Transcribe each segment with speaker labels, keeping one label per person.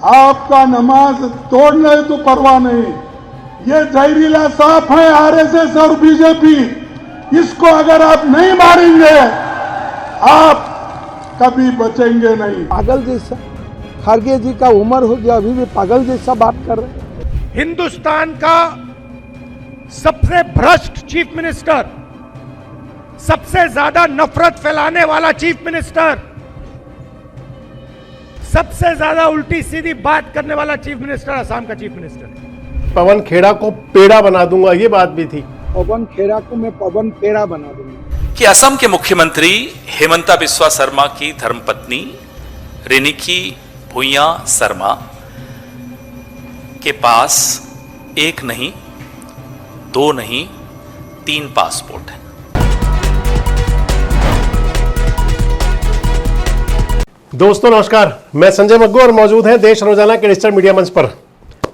Speaker 1: आपका नमाज तोड़ने तो परवाह नहीं। ये जहरीला सांप है आरएसएस और बीजेपी, इसको अगर आप नहीं मारेंगे आप कभी बचेंगे नहीं।
Speaker 2: पागल जैसा खड़गे जी का उम्र हो गया, अभी भी पागल जैसा बात कर रहे हैं।
Speaker 3: हिंदुस्तान का सबसे भ्रष्ट चीफ मिनिस्टर, सबसे ज्यादा नफरत फैलाने वाला चीफ मिनिस्टर, सबसे ज्यादा उल्टी सीधी बात करने वाला चीफ मिनिस्टर असम का चीफ मिनिस्टर है।
Speaker 4: पवन खेड़ा को पेड़ा बना दूंगा, ये बात भी थी।
Speaker 2: पवन खेड़ा को मैं पवन पेड़ा बना दूंगा।
Speaker 5: कि असम के मुख्यमंत्री हेमंता बिस्वा शर्मा की धर्मपत्नी रिंकी भुइयां शर्मा के पास एक नहीं, दो नहीं, 3 पासपोर्ट है।
Speaker 4: दोस्तों नमस्कार, मैं संजय मग्गू और मौजूद हैं देश रोजाना के डिजिटल मीडिया मंच पर।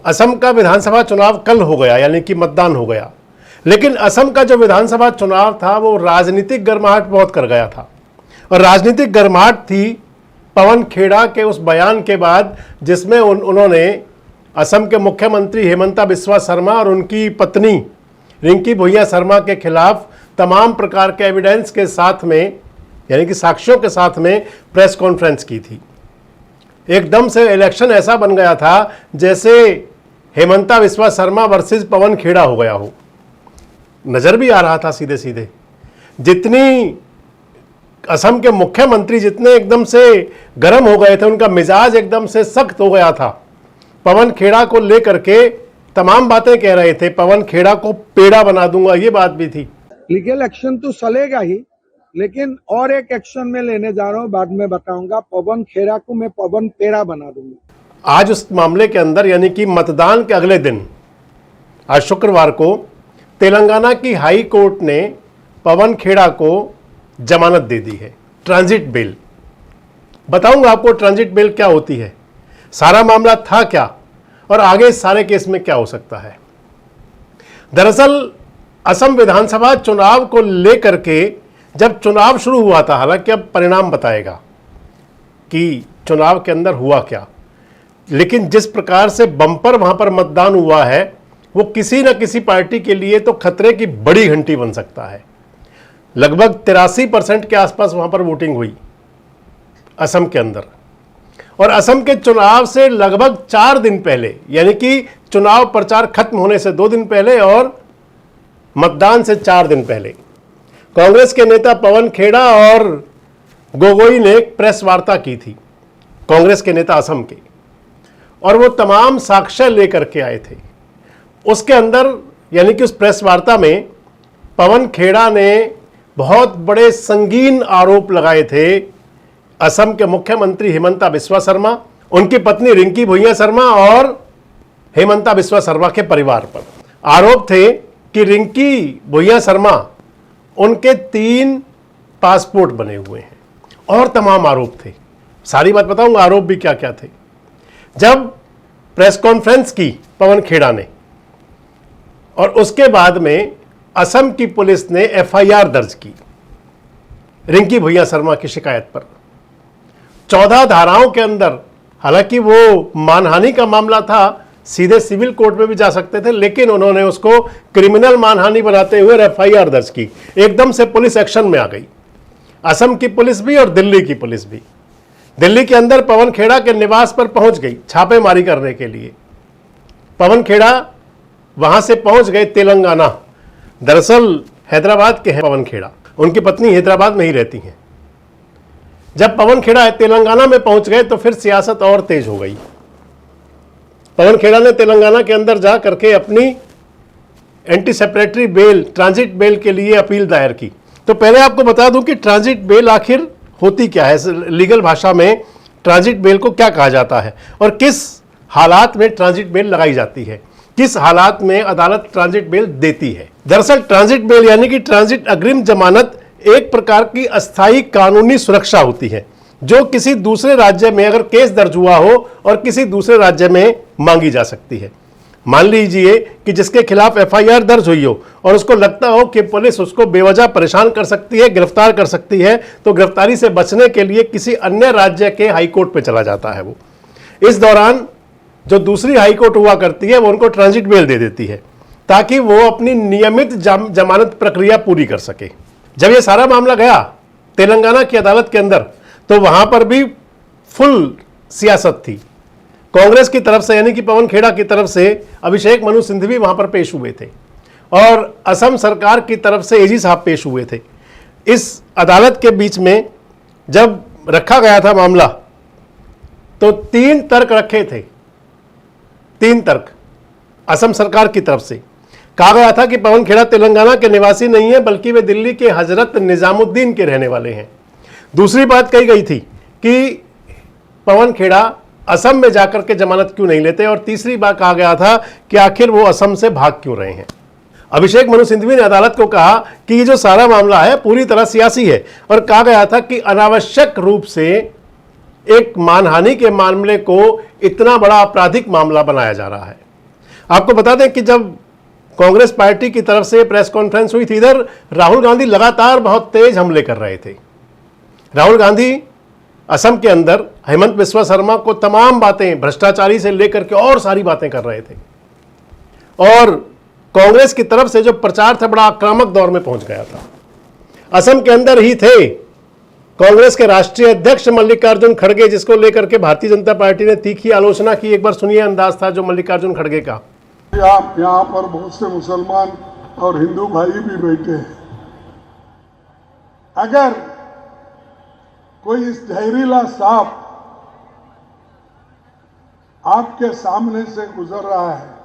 Speaker 4: असम का विधानसभा चुनाव कल हो गया, यानी कि मतदान हो गया, लेकिन असम का जो विधानसभा चुनाव था वो राजनीतिक गर्माहट बहुत कर गया था। और राजनीतिक गर्माहट थी पवन खेड़ा के उस बयान के बाद जिसमें उन्होंने असम के मुख्यमंत्री हेमंता बिस्वा शर्मा और उनकी पत्नी रिंकी भुइयां शर्मा के खिलाफ तमाम प्रकार के एविडेंस के साथ में, यानी कि साक्ष्यों के साथ में प्रेस कॉन्फ्रेंस की थी। एकदम से इलेक्शन ऐसा बन गया था जैसे हेमंता बिस्वा शर्मा वर्सेस पवन खेड़ा हो गया हो। नजर भी आ रहा था सीधे सीधे। जितनी असम के मुख्यमंत्री जितने एकदम से गर्म हो गए थे, उनका मिजाज एकदम से सख्त हो गया था। पवन खेड़ा को लेकर के तमाम बातें कह रहे थे, पवन खेड़ा को पेड़ा बना दूंगा, ये बात भी थी।
Speaker 2: लीगल एक्शन तो चलेगा ही, लेकिन और एक एक्शन में लेने जा रहा हूँ, बाद में बताऊंगा। पवन खेड़ा को मैं पवन पेड़ा बना दूंगा।
Speaker 4: आज उस मामले के अंदर, यानी कि मतदान के अगले दिन, आज शुक्रवार को तेलंगाना की हाई कोर्ट ने पवन खेड़ा को जमानत दे दी है, ट्रांजिट बेल। बताऊंगा आपको ट्रांजिट बेल क्या होती है, सारा मामला था क्या और आगे सारे केस में क्या हो सकता है। दरअसल असम विधानसभा चुनाव को लेकर के जब चुनाव शुरू हुआ था, हालांकि अब परिणाम बताएगा कि चुनाव के अंदर हुआ क्या, लेकिन जिस प्रकार से बम्पर वहां पर मतदान हुआ है वो किसी न किसी पार्टी के लिए तो खतरे की बड़ी घंटी बन सकता है। लगभग 83% के आसपास वहां पर वोटिंग हुई असम के अंदर। और असम के चुनाव से लगभग 4 दिन पहले, यानी कि चुनाव प्रचार खत्म होने से 2 दिन पहले और मतदान से 4 दिन पहले, कांग्रेस के नेता पवन खेड़ा और गोगोई ने एक प्रेस वार्ता की थी, कांग्रेस के नेता असम के, और वो तमाम साक्ष्य लेकर के आए थे। उसके अंदर, यानी कि उस प्रेस वार्ता में पवन खेड़ा ने बहुत बड़े संगीन आरोप लगाए थे असम के मुख्यमंत्री हेमंता बिस्वा शर्मा, उनकी पत्नी रिंकी भुइयां शर्मा और हेमंता बिस्वा शर्मा के परिवार पर। आरोप थे कि रिंकी भुइयां शर्मा, उनके 3 पासपोर्ट बने हुए हैं और तमाम आरोप थे। सारी बात बताऊंगा आरोप भी क्या क्या थे। जब प्रेस कॉन्फ्रेंस की पवन खेड़ा ने और उसके बाद में असम की पुलिस ने एफआईआर दर्ज की रिंकी भुइयां शर्मा की शिकायत पर 14 धाराओं के अंदर। हालांकि वो मानहानि का मामला था, सीधे सिविल कोर्ट में भी जा सकते थे, लेकिन उन्होंने उसको क्रिमिनल मानहानि बनाते हुए एफआईआर दर्ज की। एकदम से पुलिस एक्शन में आ गई, असम की पुलिस भी और दिल्ली की पुलिस भी। दिल्ली के अंदर पवन खेड़ा के निवास पर पहुंच गई छापेमारी करने के लिए। पवन खेड़ा वहां से पहुंच गए तेलंगाना। दरअसल हैदराबाद के हैं पवन खेड़ा, उनकी पत्नी हैदराबाद में ही रहती हैं। जब पवन खेड़ा तेलंगाना में पहुंच गए तो फिर सियासत और तेज हो गई। पवन खेड़ा ने तेलंगाना के अंदर जा करके अपनी एंटी सेपरेटरी बेल, ट्रांजिट बेल के लिए अपील दायर की। तो पहले आपको बता दूं कि ट्रांजिट बेल आखिर होती क्या है, लीगल भाषा में ट्रांजिट बेल को क्या कहा जाता है और किस हालात में ट्रांजिट बेल लगाई जाती है, किस हालात में अदालत ट्रांजिट बेल देती है। दरअसल ट्रांजिट बेल यानी कि ट्रांजिट अग्रिम जमानत एक प्रकार की अस्थायी कानूनी सुरक्षा होती है जो किसी दूसरे राज्य में अगर केस दर्ज हुआ हो और किसी दूसरे राज्य में मांगी जा सकती है। मान लीजिए कि जिसके खिलाफ एफआईआर दर्ज हुई हो और उसको लगता हो कि पुलिस उसको बेवजह परेशान कर सकती है, गिरफ्तार कर सकती है, तो गिरफ्तारी से बचने के लिए किसी अन्य राज्य के हाई कोर्ट पे चला जाता है वो। इस दौरान जो दूसरी हाई कोर्ट हुआ करती है वो उनको ट्रांजिट बेल दे देती है ताकि वो अपनी नियमित जमानत प्रक्रिया पूरी कर सके। जब ये सारा मामला गया तेलंगाना की अदालत के अंदर तो वहां पर भी फुल सियासत थी। कांग्रेस की तरफ से यानी कि पवन खेड़ा की तरफ से अभिषेक मनु सिंघवी वहां पर पेश हुए थे और असम सरकार की तरफ से एजी साहब पेश हुए थे। इस अदालत के बीच में जब रखा गया था मामला तो 3 तर्क रखे थे। 3 तर्क असम सरकार की तरफ से कहा गया था कि पवन खेड़ा तेलंगाना के निवासी नहीं है बल्कि वे दिल्ली के हजरत निजामुद्दीन के रहने वाले हैं। दूसरी बात कही गई थी कि पवन खेड़ा असम में जाकर के जमानत क्यों नहीं लेते और तीसरी बात कहा गया था कि आखिर वो असम से भाग क्यों रहे हैं। अभिषेक मनु सिंघवी ने अदालत को कहा कि ये जो सारा मामला है पूरी तरह सियासी है और कहा गया था कि अनावश्यक रूप से एक मानहानि के मामले को इतना बड़ा आपराधिक मामला बनाया जा रहा है। आपको बता दें कि जब कांग्रेस पार्टी की तरफ से प्रेस कॉन्फ्रेंस हुई थी, इधर राहुल गांधी लगातार बहुत तेज हमले कर रहे थे। राहुल गांधी असम के अंदर हेमंत बिस्वा शर्मा को तमाम बातें भ्रष्टाचारी से लेकर के और सारी बातें कर रहे थे और कांग्रेस की तरफ से जो प्रचार था बड़ा आक्रामक दौर में पहुंच गया था। असम के अंदर ही थे कांग्रेस के राष्ट्रीय अध्यक्ष मल्लिकार्जुन खड़गे, जिसको लेकर के भारतीय जनता पार्टी ने तीखी आलोचना की। एक बार सुनिए अंदाज था जो मल्लिकार्जुन खड़गे का।
Speaker 1: यहाँ पर बहुत से मुसलमान और हिंदू भाई भी बैठे हैं। अगर कोई इस जहरीला सांप आपके सामने से गुजर रहा है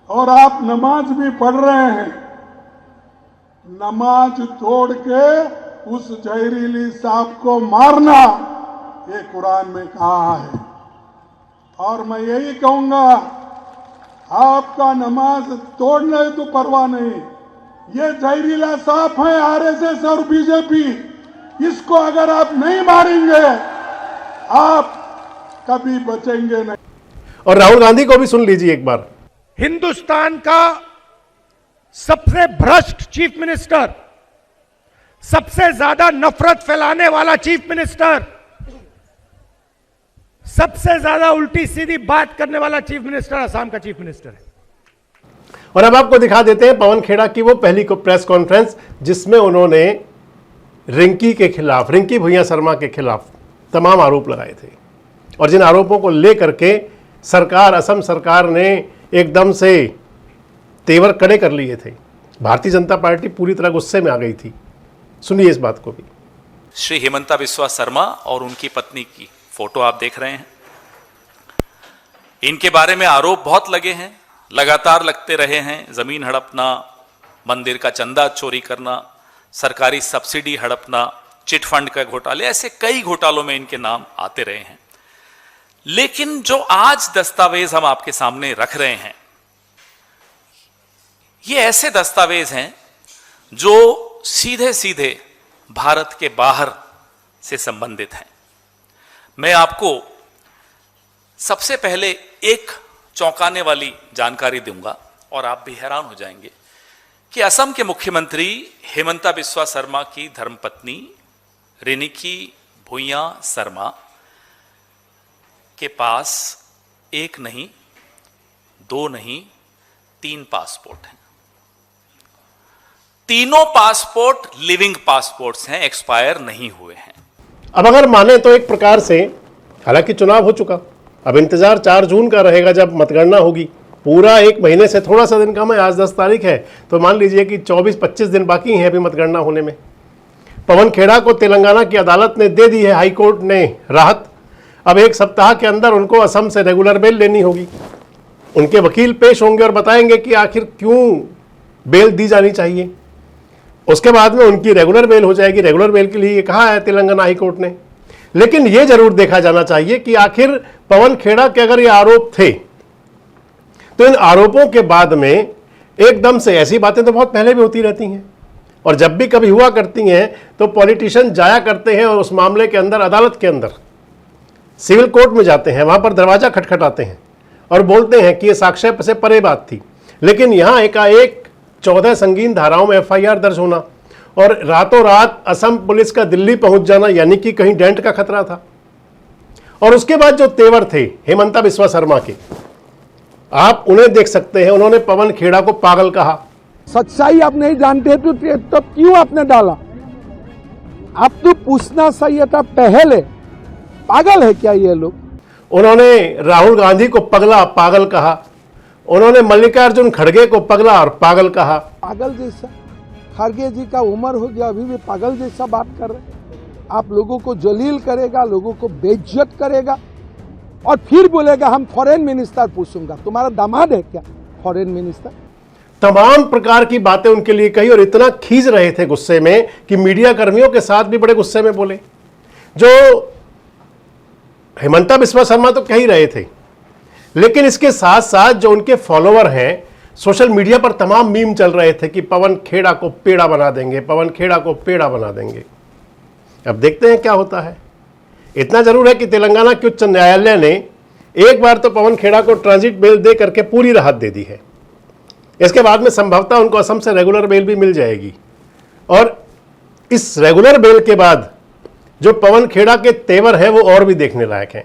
Speaker 1: और आप नमाज भी पढ़ रहे हैं, नमाज तोड़ के उस जहरीली सांप को मारना, ये कुरान में कहा है। और मैं यही कहूंगा, आपका नमाज तोड़ने तो परवाह नहीं, ये जहरीला सांप है आरएसएस और बीजेपी, इसको अगर आप नहीं मारेंगे आप कभी बचेंगे नहीं।
Speaker 4: और राहुल गांधी को भी सुन लीजिए एक बार।
Speaker 3: हिंदुस्तान का सबसे भ्रष्ट चीफ मिनिस्टर, सबसे ज्यादा नफरत फैलाने वाला चीफ मिनिस्टर, सबसे ज्यादा उल्टी सीधी बात करने वाला चीफ मिनिस्टर असम का चीफ मिनिस्टर है।
Speaker 4: और अब आपको दिखा देते हैं पवन खेड़ा की वो पहली प्रेस कॉन्फ्रेंस जिसमें उन्होंने रिंकी के खिलाफ, रिंकी भुइयां शर्मा के खिलाफ तमाम आरोप लगाए थे और जिन आरोपों को लेकर के सरकार, असम सरकार ने एकदम से तेवर कड़े कर लिए थे। भारतीय जनता पार्टी पूरी तरह गुस्से में आ गई थी। सुनिए इस बात को भी।
Speaker 5: श्री हेमंता बिस्वा शर्मा और उनकी पत्नी की फोटो आप देख रहे हैं। इनके बारे में आरोप बहुत लगे हैं, लगातार लगते रहे हैं। जमीन हड़पना, मंदिर का चंदा चोरी करना, सरकारी सब्सिडी हड़पना, चिट फंड का घोटाले, ऐसे कई घोटालों में इनके नाम आते रहे हैं। लेकिन जो आज दस्तावेज हम आपके सामने रख रहे हैं, ये ऐसे दस्तावेज हैं जो सीधे सीधे भारत के बाहर से संबंधित हैं। मैं आपको सबसे पहले एक चौंकाने वाली जानकारी दूंगा और आप भी हैरान हो जाएंगे कि असम के मुख्यमंत्री हेमंता बिस्वा शर्मा की धर्मपत्नी रिनिकी भुइयां शर्मा के पास एक नहीं, 2 नहीं, 3 पासपोर्ट हैं। तीनों पासपोर्ट लिविंग पासपोर्ट्स हैं, एक्सपायर नहीं हुए हैं।
Speaker 4: अब अगर माने तो एक प्रकार से, हालांकि चुनाव हो चुका, अब इंतजार 4 जून का रहेगा जब मतगणना होगी। पूरा 1 महीने से थोड़ा सा दिन कम है, आज 10 तारीख है, तो मान लीजिए कि 24-25 दिन बाकी हैं अभी मतगणना होने में। पवन खेड़ा को तेलंगाना की अदालत ने दे दी है, हाई कोर्ट ने राहत। अब 1 सप्ताह के अंदर उनको असम से रेगुलर बेल लेनी होगी। उनके वकील पेश होंगे और बताएंगे कि आखिर क्यों बेल दी जानी चाहिए। उसके बाद में उनकी रेगुलर बेल हो जाएगी। रेगुलर बेल के लिए कहा है तेलंगाना हाई कोर्ट ने। लेकिन यह जरूर देखा जाना चाहिए कि आखिर पवन खेड़ा के अगर ये आरोप थे तो इन आरोपों के बाद में एकदम से, ऐसी बातें तो बहुत पहले भी होती रहती हैं और जब भी कभी हुआ करती हैं तो पॉलिटिशियन जाया करते हैं और उस मामले के अंदर, अदालत के अंदर, सिविल कोर्ट में जाते हैं, वहां पर दरवाजा खटखटाते हैं और बोलते हैं कि ये साक्ष्य से परे बात थी। लेकिन यहां एकाएक 14 संगीन धाराओं में FIR दर्ज होना और रातों रात असम पुलिस का दिल्ली पहुंच जाना, यानी कि कहीं डेंट का खतरा था। और उसके बाद जो तेवर थे हेमंता बिस्वा शर्मा के, आप उन्हें देख सकते हैं। उन्होंने पवन खेड़ा को पागल कहा।
Speaker 2: सच्चाई आप नहीं जानते तो क्यों आपने डाला? आप तो पूछना चाहिए था पहले, पागल है क्या ये लोग?
Speaker 4: उन्होंने राहुल गांधी को पगला पागल कहा। उन्होंने मल्लिकार्जुन खड़गे को पगला और पागल कहा।
Speaker 2: पागल जैसा, खड़गे जी का उम्र हो गया, अभी भी पागल जैसा बात कर रहे हैं। आप लोगों को जलील करेगा, लोगों को बेइज्जत करेगा और फिर बोलेगा हम फॉरेन मिनिस्टर पूछूंगा। तुम्हारा दामाद है क्या फॉरेन मिनिस्टर?
Speaker 4: तमाम प्रकार की बातें उनके लिए कही और इतना खींच रहे थे गुस्से में कि मीडिया कर्मियों के साथ भी बड़े गुस्से में बोले। जो हेमंता बिस्वा शर्मा तो कह ही रहे थे, लेकिन इसके साथ साथ जो उनके फॉलोअर हैं, सोशल मीडिया पर तमाम मीम चल रहे थे कि पवन खेड़ा को पेड़ा बना देंगे, पवन खेड़ा को पेड़ा बना देंगे। अब देखते हैं क्या होता है। इतना जरूर है कि तेलंगाना के उच्च न्यायालय ने एक बार तो पवन खेड़ा को ट्रांजिट बेल दे करके पूरी राहत दे दी है। इसके बाद में संभवतः उनको असम से रेगुलर बेल भी मिल जाएगी और इस रेगुलर बेल के बाद जो पवन खेड़ा के तेवर है वो और भी देखने लायक हैं।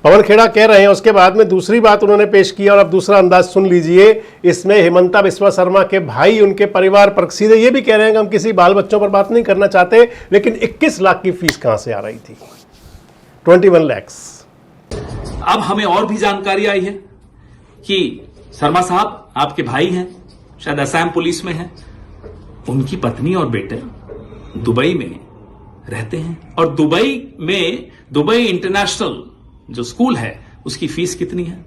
Speaker 4: पवन खेड़ा कह रहे हैं, उसके बाद में दूसरी बात उन्होंने पेश की और अब दूसरा अंदाज सुन लीजिए। इसमें हेमंता बिस्वा शर्मा के भाई, उनके परिवार पर सीधे ये भी कह रहे हैं कि हम किसी बाल बच्चों पर बात नहीं करना चाहते, लेकिन 21 लाख की फीस कहां से आ रही थी? 21 लाख।
Speaker 5: अब हमें और भी जानकारी आई है कि शर्मा साहब आपके भाई हैं, शायद असम पुलिस में हैं, उनकी पत्नी और बेटे दुबई में रहते हैं और दुबई इंटरनेशनल जो स्कूल है उसकी फीस कितनी है?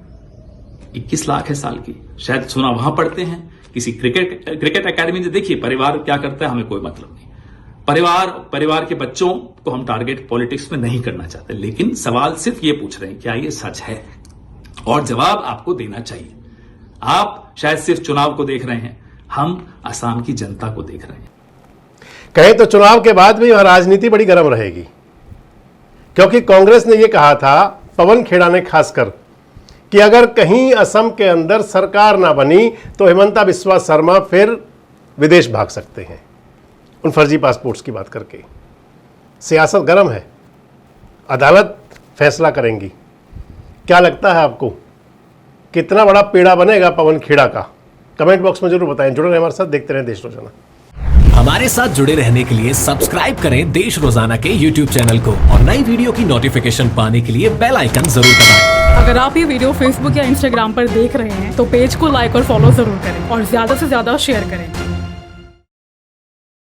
Speaker 5: 21 लाख है साल की। शायद सुना वहां पढ़ते हैं किसी क्रिकेट एकेडमी में। देखिए परिवार क्या करता है हमें कोई मतलब नहीं। परिवार के बच्चों को हम टारगेट पॉलिटिक्स में नहीं करना चाहते, लेकिन सवाल सिर्फ ये पूछ रहे हैं क्या ये सच है, और जवाब आपको देना चाहिए। आप शायद सिर्फ चुनाव को देख रहे हैं, हम असम की जनता को देख रहे हैं।
Speaker 4: कहें तो चुनाव के बाद भी राजनीति बड़ी गर्म रहेगी, क्योंकि कांग्रेस ने यह कहा था, पवन खेड़ा ने खासकर, कि अगर कहीं असम के अंदर सरकार ना बनी तो हेमंता बिस्वा शर्मा फिर विदेश भाग सकते हैं उन फर्जी पासपोर्ट्स की बात करके। सियासत गर्म है, अदालत फैसला करेंगी। क्या लगता है आपको कितना बड़ा पेड़ा बनेगा पवन खेड़ा का? कमेंट बॉक्स में जरूर बताएं। जुड़े रहें हमारे साथ, देखते रहें देश रोजाना।
Speaker 6: हमारे साथ जुड़े रहने के लिए सब्सक्राइब करें देश रोजाना के YouTube चैनल को और नई वीडियो की नोटिफिकेशन पाने के लिए बेल आइकन जरूर दबाएं।
Speaker 7: अगर आप ये वीडियो Facebook या Instagram पर देख रहे हैं तो पेज को लाइक और फॉलो जरूर करें और ज्यादा से ज्यादा शेयर करें।